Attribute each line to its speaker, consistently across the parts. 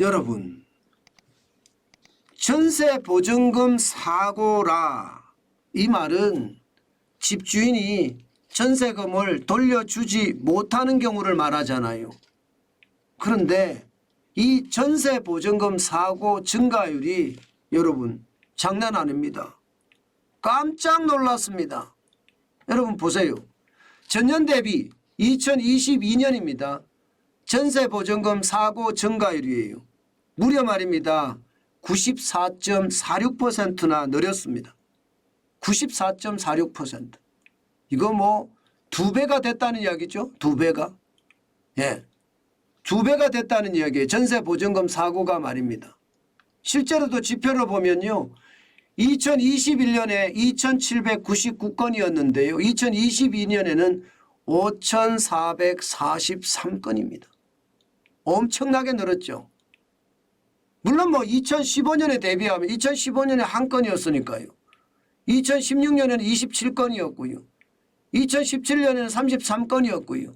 Speaker 1: 여러분, 전세보증금 사고라, 이 말은 집주인이 전세금을 돌려주지 못하는 경우를 말하잖아요. 그런데 이 전세보증금 사고 증가율이 여러분 장난 아닙니다. 깜짝 놀랐습니다. 여러분 보세요. 전년 대비 2022년입니다. 전세보증금 사고 증가율이에요. 무려 말입니다. 94.46%나 늘었습니다. 94.46%. 이거 뭐 2배가 됐다는 이야기죠. 2배가. 예. 2배가 됐다는 이야기예요. 전세보증금 사고가 말입니다. 실제로도 지표를 보면요. 2021년에 2799건이었는데요. 2022년에는 5443건입니다. 엄청나게 늘었죠. 물론 뭐 2015년에 대비하면 2015년에 한 건이었으니까요. 2016년에는 27건이었고요. 2017년에는 33건이었고요.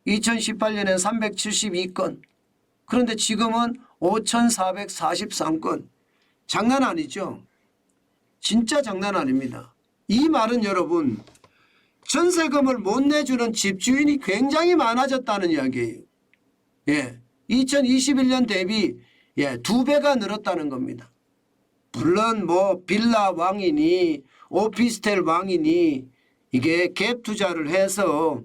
Speaker 1: 2018년에는 372건. 그런데 지금은 5443건. 장난 아니죠. 진짜 장난 아닙니다. 이 말은 여러분 전세금을 못 내주는 집주인이 굉장히 많아졌다는 이야기예요. 예, 2021년 대비 2배가 늘었다는 겁니다. 물론 뭐 빌라 왕이니 오피스텔 왕이니 이게 갭 투자를 해서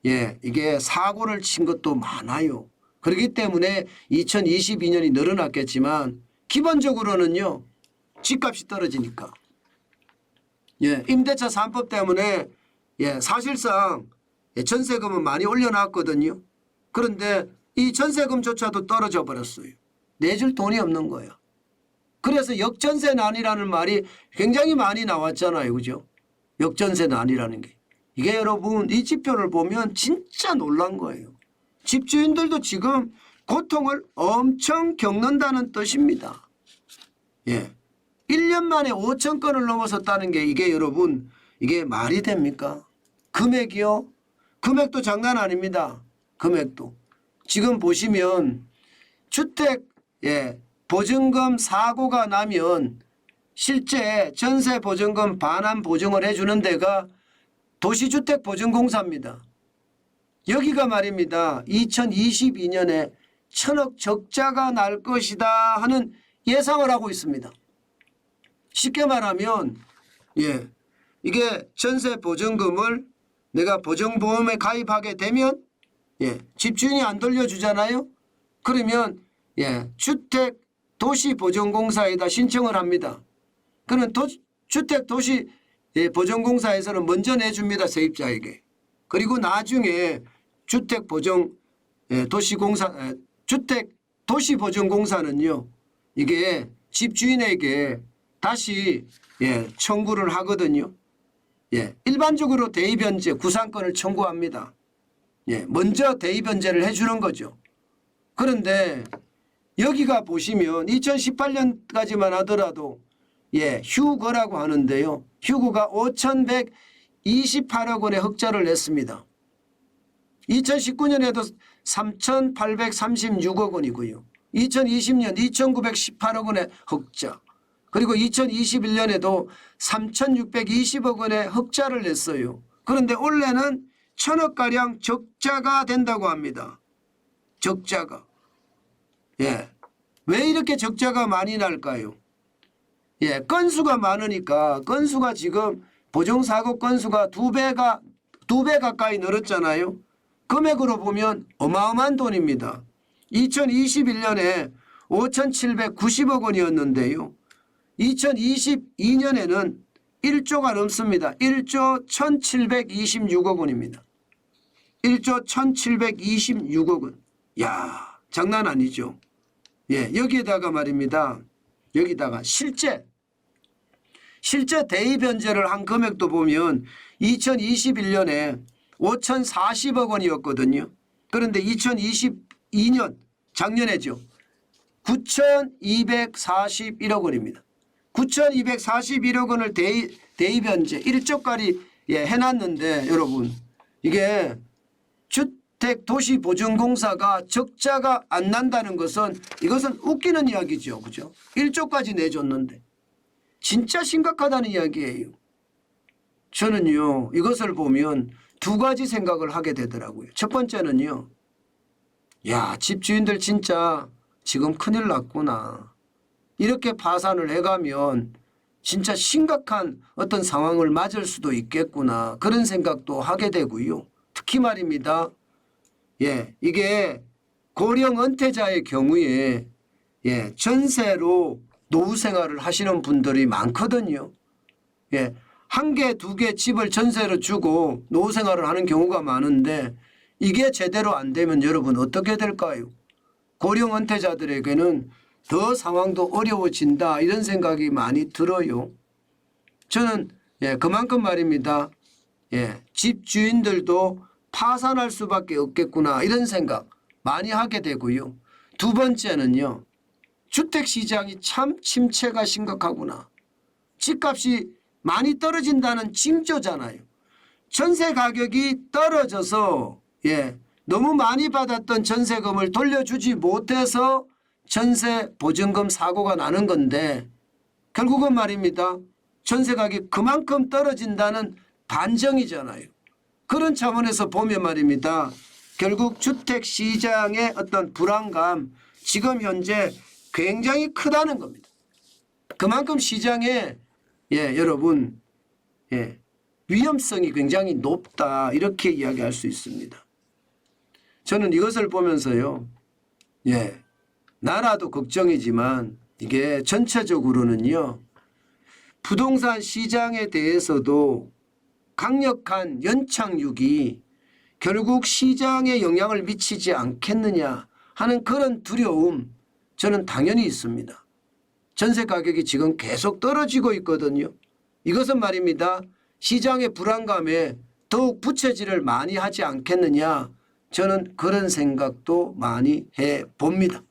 Speaker 1: 이게 사고를 친 것도 많아요. 그렇기 때문에 2022년이 늘어났겠지만 기본적으로는요. 집값이 떨어지니까. 임대차 3법 때문에 사실상 전세금은 많이 올려놨거든요. 그런데 이 전세금조차도 떨어져 버렸어요. 내줄 돈이 없는 거예요. 그래서 역전세난이라는 말이 굉장히 많이 나왔잖아요. 그죠? 역전세난이라는 게. 이게 여러분 이 지표를 보면 진짜 놀란 거예요. 집주인들도 지금 고통을 엄청 겪는다는 뜻입니다. 1년 만에 5천 건을 넘어섰다는 게 이게 여러분 이게 말이 됩니까? 금액이요? 금액도 장난 아닙니다. 금액도. 지금 보시면 주택 보증금 사고가 나면 실제 전세보증금 반환 보증을 해주는 데가 도시주택보증공사입니다. 여기가 말입니다. 2022년에 1,000억 적자가 날 것이다 하는 예상을 하고 있습니다. 쉽게 말하면 이게 전세보증금을 내가 보증보험에 가입하게 되면 집주인이 안 돌려주잖아요. 그러면 주택도시보증공사에다 신청을 합니다. 그러면 주택도시보증공사에서는 먼저 내줍니다. 세입자에게. 그리고 나중에 주택도시보증공사는요. 이게 집주인에게 다시 청구를 하거든요. 일반적으로 대의변제 구상권을 청구합니다. 먼저 대의변제를 해주는 거죠. 그런데 여기가 보시면 2018년까지만 하더라도 휴거라고 하는데요. 휴거가 5,128억 원의 흑자를 냈습니다. 2019년에도 3,836억 원이고요. 2020년 2,918억 원의 흑자. 그리고 2021년에도 3,620억 원의 흑자를 냈어요. 그런데 올해는 1,000억가량 적자가 된다고 합니다. 적자가. 왜 이렇게 적자가 많이 날까요? 건수가 많으니까 건수가 지금 보증사고 건수가 2배 가까이 늘었잖아요. 금액으로 보면 어마어마한 돈입니다. 2021년에 5,790억 원이었는데요. 2022년에는 1조가 넘습니다. 1조 1,726억 원입니다. 1조 1,726억 원. 야, 장난 아니죠. 여기에다가 말입니다. 여기다가 실제 대의변제를 한 금액도 보면 2021년에 5,040억 원이었거든요. 그런데 2022년 작년에죠. 9,241억 원입니다. 9,241억 원을 대의변제 1조까지 해놨는데 여러분 이게 주택도시보증공사가 적자가 안 난다는 것은 이것은 웃기는 이야기죠. 그죠? 1조까지 내줬는데 진짜 심각하다는 이야기예요. 저는요 이것을 보면 두 가지 생각을 하게 되더라고요. 첫 번째는요. 야, 집주인들 진짜 지금 큰일 났구나. 이렇게 파산을 해가면 진짜 심각한 어떤 상황을 맞을 수도 있겠구나. 그런 생각도 하게 되고요. 특히 말입니다. 이게 고령 은퇴자의 경우에 전세로 노후 생활을 하시는 분들이 많거든요. 한 개, 두 개 집을 전세로 주고 노후 생활을 하는 경우가 많은데 이게 제대로 안 되면 여러분 어떻게 될까요? 고령 은퇴자들에게는 더 상황도 어려워진다 이런 생각이 많이 들어요. 저는 그만큼 말입니다. 집주인들도 파산할 수밖에 없겠구나 이런 생각 많이 하게 되고요. 두 번째는요. 주택시장이 참 침체가 심각하구나. 집값이 많이 떨어진다는 징조잖아요. 전세 가격이 떨어져서 너무 많이 받았던 전세금을 돌려주지 못해서 전세 보증금 사고가 나는 건데 결국은 말입니다. 전세 가격이 그만큼 떨어진다는 반정이잖아요. 그런 차원에서 보면 말입니다. 결국 주택시장의 어떤 불안감 지금 현재 굉장히 크다는 겁니다. 그만큼 시장에 여러분 위험성이 굉장히 높다 이렇게 이야기할 수 있습니다. 저는 이것을 보면서요. 나라도 걱정이지만 이게 전체적으로는요. 부동산 시장에 대해서도 강력한 연착륙이 결국 시장에 영향을 미치지 않겠느냐 하는 그런 두려움 저는 당연히 있습니다. 전세 가격이 지금 계속 떨어지고 있거든요. 이것은 말입니다. 시장의 불안감에 더욱 부채질을 많이 하지 않겠느냐 저는 그런 생각도 많이 해봅니다.